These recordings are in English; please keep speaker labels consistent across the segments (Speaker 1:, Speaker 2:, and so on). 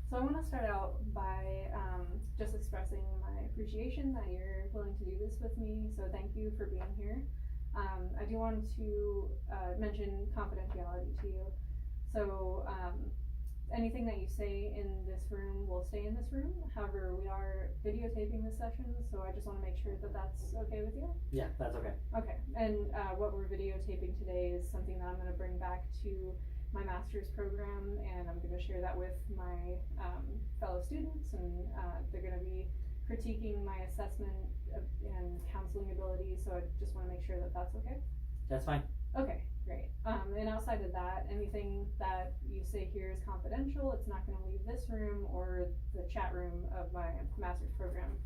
Speaker 1: So I want to start out by just expressing my appreciation that you're willing to do this with me. So thank you for being here. I do want to mention confidentiality to you. So anything that you say in this room will stay in this room. However, we are videotaping this session, so I just want to make sure that that's okay with you.
Speaker 2: Yeah, that's okay.
Speaker 1: Okay, and what we're videotaping today is something that I'm going to bring back to my master's program, and I'm going to share that with my fellow students, and they're going to be critiquing my assessment and counseling ability, so I just want to make sure that that's okay.
Speaker 2: That's fine.
Speaker 1: Okay, great. And outside of that, anything that you say here is confidential. It's not going to leave this room or the chat room of my master's program.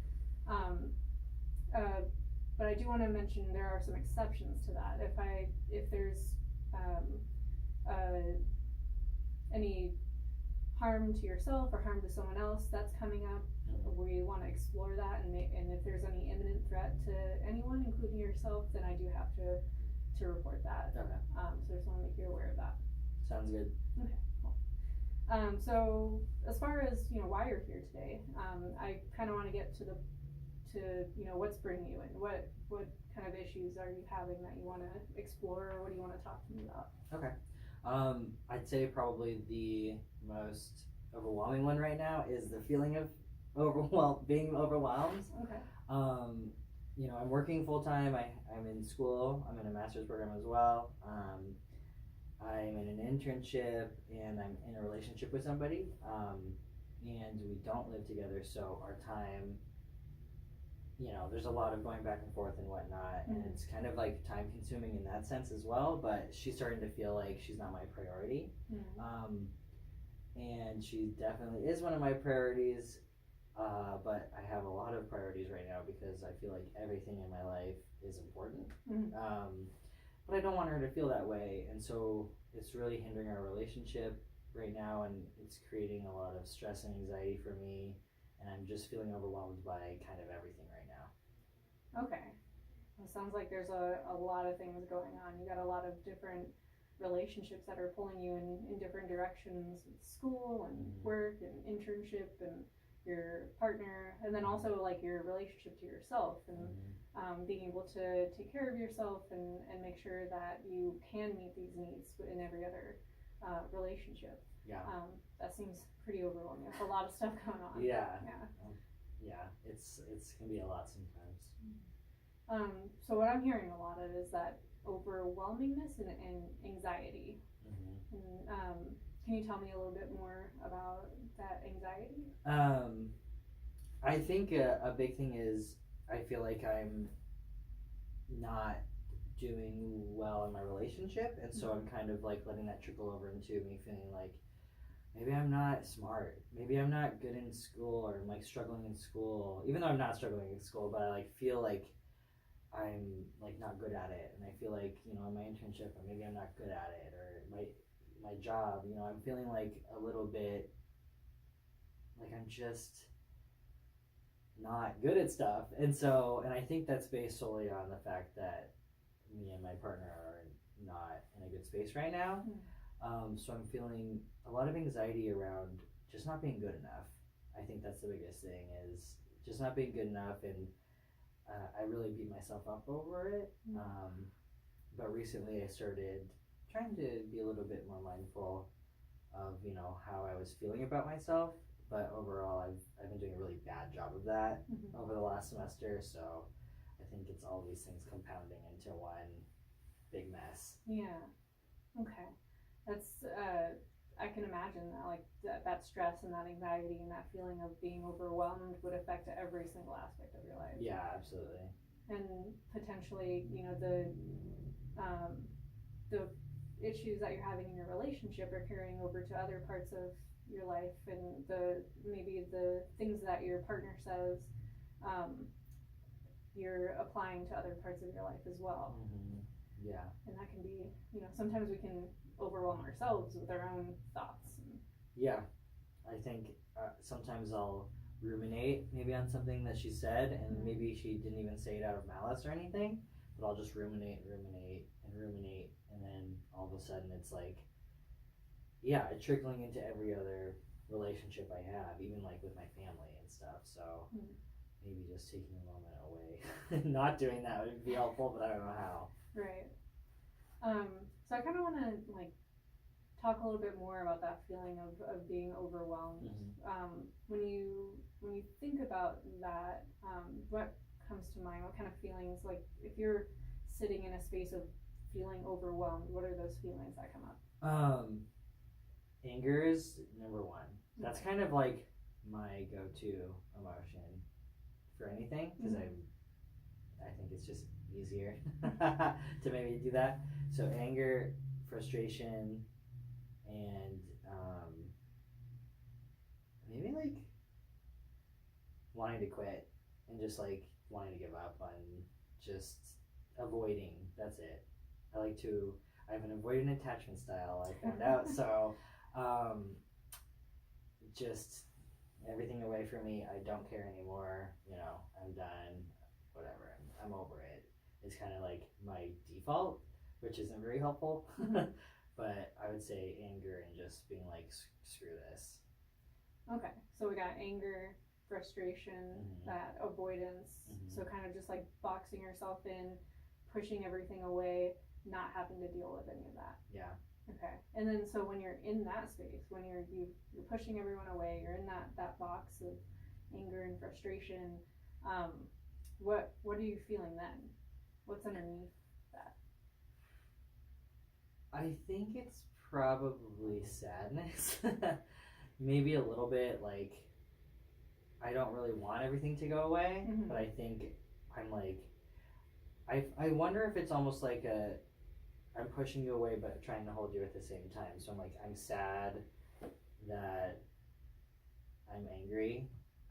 Speaker 1: But I do want to mention there are some exceptions to that. If there's any harm to yourself or harm to someone else that's coming up, we want to explore that, and if there's any imminent threat to anyone, including yourself, then I do have to report that.
Speaker 2: Okay.
Speaker 1: So I just want to make you aware of that.
Speaker 2: Sounds good.
Speaker 1: Okay, cool. So as far as why you're here today, I kind of want to get to what's bringing you in. What kind of issues are you having that you want to explore, or what do you want to talk to me about?
Speaker 2: Okay. I'd say probably the most overwhelming one right now is the feeling of being overwhelmed.
Speaker 1: Okay.
Speaker 2: I'm working full time. I'm in school. I'm in a master's program as well. I'm in an internship, and I'm in a relationship with somebody. And we don't live together, so our time, there's a lot of going back and forth and whatnot, and it's kind of like time consuming in that sense as well. But she's starting to feel like she's not my priority. And she definitely is one of my priorities. But I have a lot of priorities right now because I feel like everything in my life is important. But I don't want her to feel that way, and so it's really hindering our relationship right now, and it's creating a lot of stress and anxiety for me, and I'm just feeling overwhelmed by kind of everything right now.
Speaker 1: Okay. Well, it sounds like there's a lot of things going on. You got a lot of different relationships that are pulling you in different directions with school and work and internship and your partner, and then also like your relationship to yourself, and being able to take care of yourself and make sure that you can meet these needs in every other relationship.
Speaker 2: Yeah.
Speaker 1: That seems pretty overwhelming. There's a lot of stuff going on.
Speaker 2: Yeah.
Speaker 1: Yeah.
Speaker 2: It's can be a lot sometimes.
Speaker 1: So what I'm hearing a lot of is that overwhelmingness and anxiety. And can you tell me a little bit more about that anxiety?
Speaker 2: I think a big thing is I feel like I'm not doing well in my relationship, and so I'm kind of like letting that trickle over into me feeling like maybe I'm not smart, maybe I'm not good in school, or I'm like struggling in school, even though I'm not struggling in school, but I like feel like I'm like not good at it, and I feel like in my internship maybe I'm not good at it, or my job, I'm feeling like a little bit like I'm just not good at stuff, and I think that's based solely on the fact that me and my partner are not in a good space right now. So I'm feeling a lot of anxiety around just not being good enough. I think that's the biggest thing, is just not being good enough, and I really beat myself up over it. But recently I started trying to be a little bit more mindful of how I was feeling about myself, but overall I've been doing a really bad job of that over the last semester, so I think it's all these things compounding into one big mess.
Speaker 1: Yeah. Okay. That's I can imagine that, like that stress and that anxiety and that feeling of being overwhelmed would affect every single aspect of your life.
Speaker 2: Yeah, absolutely.
Speaker 1: And potentially, the issues that you're having in your relationship are carrying over to other parts of your life, and maybe the things that your partner says you're applying to other parts of your life as well.
Speaker 2: Yeah.
Speaker 1: And that can be, sometimes we can overwhelm ourselves with our own thoughts.
Speaker 2: Yeah, I think sometimes I'll ruminate maybe on something that she said, and maybe she didn't even say it out of malice or anything, but I'll just ruminate, and then all of a sudden it's like, trickling into every other relationship I have, even like with my family and stuff. So
Speaker 1: Mm.
Speaker 2: maybe just taking a moment away. Not doing that would be helpful, but I don't know how.
Speaker 1: Right. So I kind of want to like talk a little bit more about that feeling of being overwhelmed. When you think about that, what comes to mind? What kind of feelings? Like if you're sitting in a space of feeling overwhelmed, what are those feelings that come up?
Speaker 2: Anger is number one. That's kind of like my go-to emotion for anything because I think it's just easier to maybe do that. So anger, frustration, and maybe like wanting to quit and just like wanting to give up on just avoiding. That's it. I have an avoidant attachment style, I found out. So just everything away from me. I don't care anymore. I'm done. Whatever. I'm over it. It's kind of like my default, which isn't very helpful. But I would say anger and just being like, screw this.
Speaker 1: Okay, so we got anger, frustration, that avoidance. So kind of just like boxing yourself in, pushing everything away, not having to deal with any of that.
Speaker 2: Yeah.
Speaker 1: Okay, and then so when you're in that space, when you're pushing everyone away, you're in that box of anger and frustration. What are you feeling then? What's underneath that?
Speaker 2: I think it's probably sadness. Maybe a little bit like I don't really want everything to go away, but I think I'm like I wonder if it's almost like I'm pushing you away but trying to hold you at the same time. So I'm sad that I'm angry.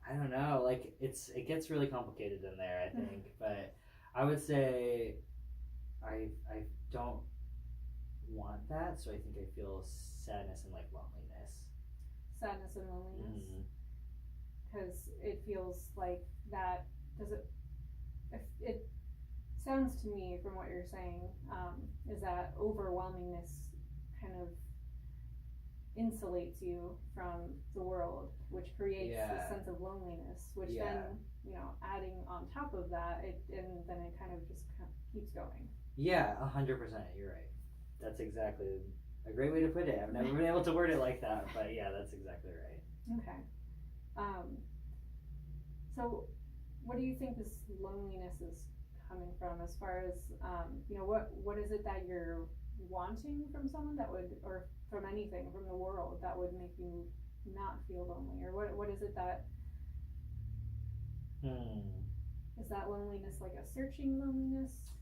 Speaker 2: I don't know, like it gets really complicated in there, I think. But I would say I don't want that, so I think I feel sadness and like loneliness.
Speaker 1: Sadness and loneliness. Because it feels like that. It sounds to me from what you're saying, is that overwhelmingness kind of insulates you from the world, which creates a sense of loneliness, which then, adding on top of that, then it kind of just keeps going.
Speaker 2: Yeah, 100%. You're right. That's exactly a great way to put it. I've never been able to word it like that, but yeah, that's exactly right.
Speaker 1: Okay. So what do you think this loneliness is coming from as far as, what is it that you're wanting from someone that would, or from anything, from the world, that would make you not feel lonely? Or what is it that, is that loneliness like a searching loneliness?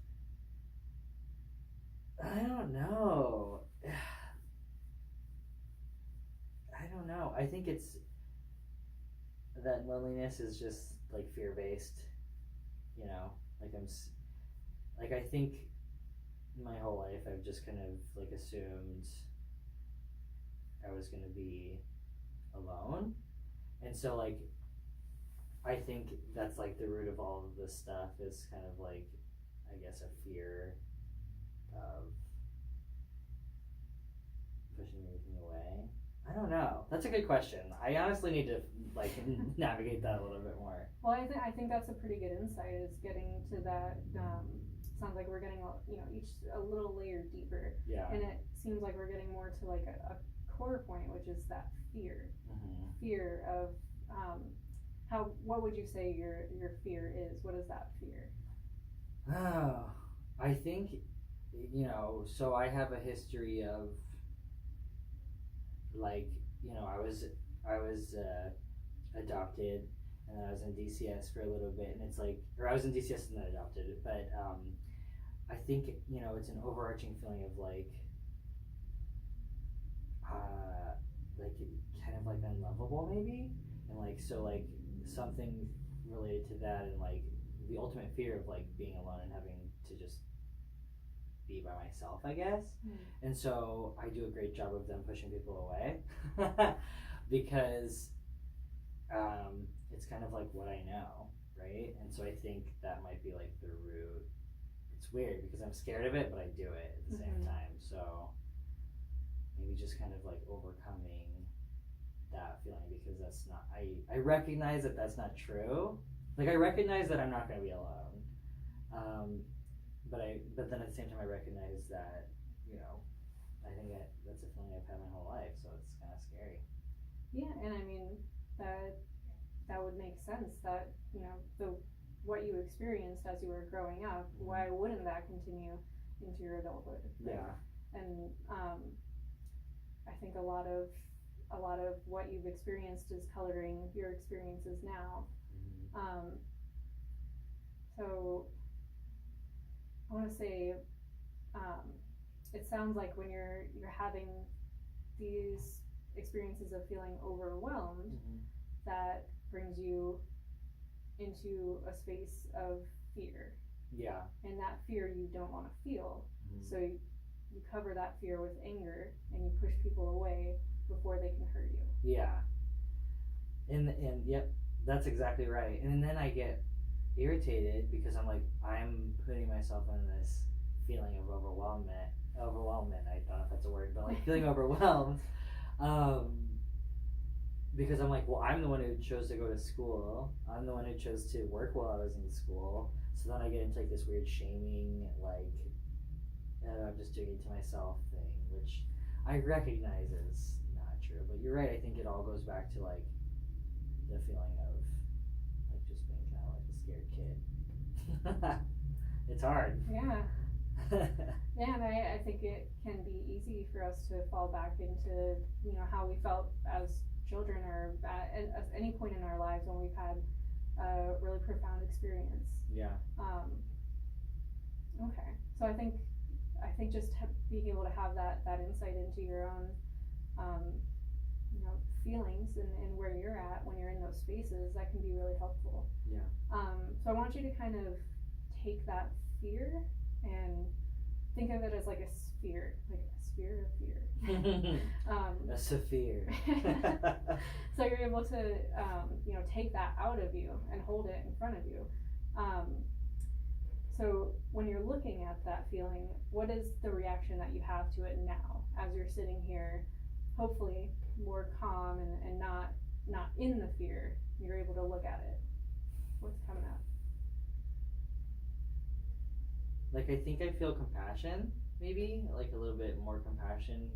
Speaker 2: I don't know. I think it's that loneliness is just like fear-based, I think my whole life I've just kind of like assumed I was gonna be alone, and so like I think that's like the root of all of this stuff is kind of like I guess a fear of pushing everything away. I don't know. That's a good question. I honestly need to like navigate that a little bit more.
Speaker 1: Well, I think that's a pretty good insight, is getting to that. Sounds like we're getting each a little layer deeper.
Speaker 2: Yeah.
Speaker 1: And it seems like we're getting more to like a core point, which is that fear. Fear of what would you say your fear is? What is that fear?
Speaker 2: Oh, I think so I have a history of like I was adopted, and I was in DCS for a little bit, and it's like, or I was in DCS and then adopted, but I think it's an overarching feeling of like kind of like unlovable maybe, and like so like something related to that, and like the ultimate fear of like being alone and having to just be by myself, I guess. And so I do a great job of them pushing people away because it's kind of like what I know, right? And so I think that might be like the root. It's weird because I'm scared of it, but I do it at the same time. So maybe just kind of like overcoming that feeling because that's not, I recognize that that's not true. Like, I recognize that I'm not going to be alone. But then at the same time, I recognize that, you know, I think that's a feeling I've had my whole life, so it's kind of scary.
Speaker 1: Yeah, and I mean, that would make sense that, you know, what you experienced as you were growing up, why wouldn't that continue into your adulthood? Right?
Speaker 2: Yeah.
Speaker 1: And I think a lot of what you've experienced is coloring your experiences now. So I want to say, it sounds like when you're having these experiences of feeling overwhelmed, that brings you into a space of fear.
Speaker 2: Yeah.
Speaker 1: And that fear you don't want to feel. So you cover that fear with anger and you push people away before they can hurt you.
Speaker 2: Yeah. And yep, that's exactly right. And then I get irritated because I'm like, I'm putting myself in this feeling of overwhelmment. I don't know if that's a word, but like feeling overwhelmed. Because I'm like, well, I'm the one who chose to go to school. I'm the one who chose to work while I was in school. So then I get into like this weird shaming, like, I'm just doing it to myself thing, which I recognize is not true. But you're right. I think it all goes back to like the feeling of like just being kind of like a scared kid. It's hard.
Speaker 1: Yeah. Yeah, and I think it can be easy for us to fall back into, you know, how we felt as children or at any point in our lives when we've had a really profound experience.
Speaker 2: Yeah.
Speaker 1: Okay. So I think just being able to have that insight into your own, you know, feelings and where you're at when you're in those spaces, that can be really helpful.
Speaker 2: Yeah.
Speaker 1: So I want you to kind of take that fear and think of it as like a sphere of fear.
Speaker 2: A sphere.
Speaker 1: So you're able to, you know, take that out of you and hold it in front of you. So when you're looking at that feeling, what is the reaction that you have to it now as you're sitting here, hopefully more calm and not in the fear? You're able to look at it. What's coming up?
Speaker 2: Like, I think I feel compassion, maybe, like a little bit more compassion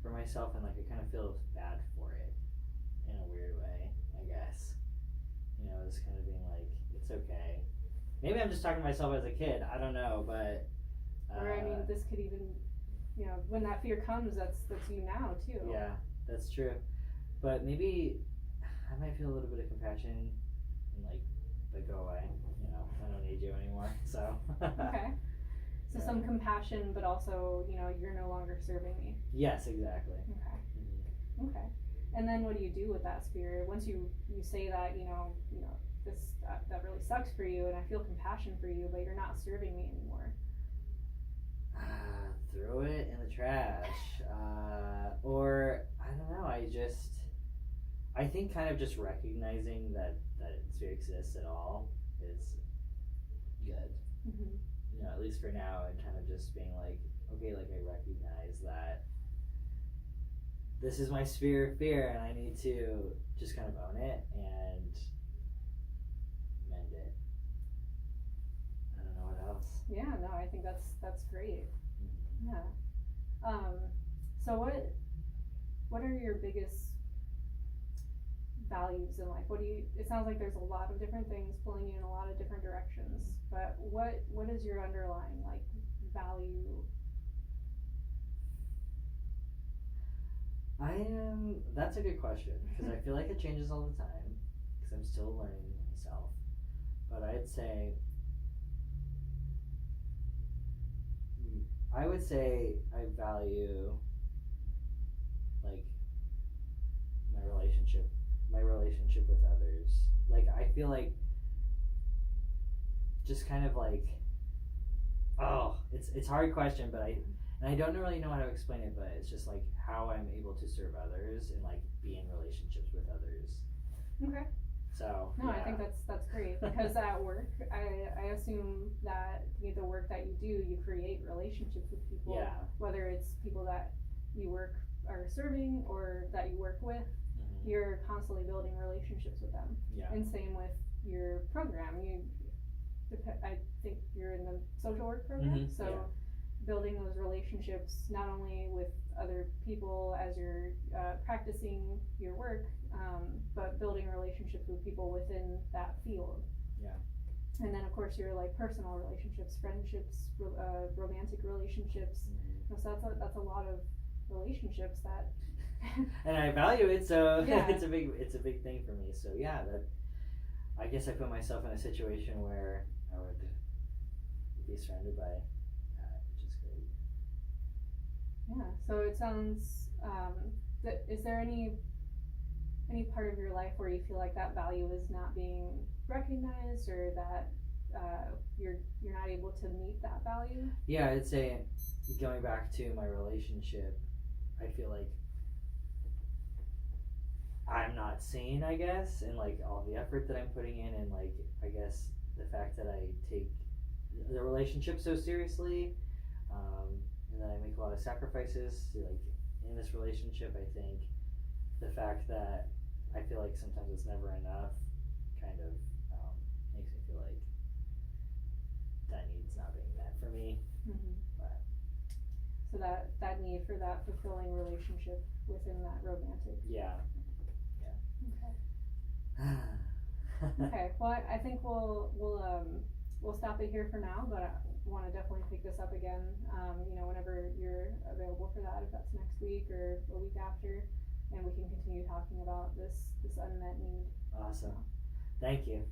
Speaker 2: for myself, and like I kind of feel bad for it in a weird way, I guess. You know, it's kind of being like, it's okay. Maybe I'm just talking to myself as a kid, I don't know, but
Speaker 1: or I mean, this could even, you know, when that fear comes, that's you now too.
Speaker 2: Yeah, that's true. But maybe I might feel a little bit of compassion and like, but go away. You know, I don't need you anymore. So.
Speaker 1: Okay. So
Speaker 2: Yeah.
Speaker 1: some compassion, but also, you know, you're no longer serving me.
Speaker 2: Yes, exactly.
Speaker 1: Okay. Okay. And then what do you do with that spirit once you say that, you know this that really sucks for you, and I feel compassion for you, but you're not serving me anymore?
Speaker 2: Throw it in the trash. Or I don't know. I think kind of just recognizing that spirit exists at all is good.
Speaker 1: Mm-hmm.
Speaker 2: You know, at least for now, and kind of just being like, okay, like I recognize that this is my sphere of fear, and I need to just kind of own it and mend it. I don't know what else.
Speaker 1: Yeah, no, I think that's great.
Speaker 2: Mm-hmm.
Speaker 1: Yeah. So what are your biggest values in life? It sounds like there's a lot of different things pulling you in a lot of different directions, but what is your underlying like value?
Speaker 2: That's a good question, because I feel like it changes all the time, because I'm still learning myself. But I would say I value like my relationship with others. Like, I feel like just kind of like, it's a hard question, but I don't really know how to explain it, but it's just like how I'm able to serve others and like be in relationships with others.
Speaker 1: Okay.
Speaker 2: So
Speaker 1: no,
Speaker 2: yeah.
Speaker 1: I think that's great, because at work, I assume that the work that you do, you create relationships with people.
Speaker 2: Yeah.
Speaker 1: Whether it's people that you are serving or that you work with.
Speaker 2: Mm-hmm.
Speaker 1: you're constantly building relationships with them.
Speaker 2: Yeah.
Speaker 1: And same with your program. I think you're in the social work program, so building those relationships not only with other people as you're practicing your work, but building relationships with people within that field.
Speaker 2: Yeah.
Speaker 1: And then of course your like personal relationships, friendships, romantic relationships. So that's a lot of relationships that.
Speaker 2: And I value it, so
Speaker 1: Yeah.
Speaker 2: it's a big thing for me. So yeah, that I guess I put myself in a situation where I would be surrounded by that, which is great.
Speaker 1: Yeah. So it sounds. Is there any part of your life where you feel like that value is not being recognized, or that you're not able to meet that value?
Speaker 2: Yeah, I'd say going back to my relationship, I feel like I'm not seen, I guess, and like all the effort that I'm putting in, and like I guess the fact that I take the relationship so seriously, and that I make a lot of sacrifices like in this relationship. I think the fact that I feel like sometimes it's never enough kind of makes me feel like that need's not being met for me.
Speaker 1: Mm-hmm.
Speaker 2: But
Speaker 1: so that need for that fulfilling relationship within that romantic.
Speaker 2: Yeah.
Speaker 1: Okay. Okay. Well, I think we'll stop it here for now, but I want to definitely pick this up again. Whenever you're available for that, if that's next week or a week after, and we can continue talking about this unmet need.
Speaker 2: Awesome. Thank you.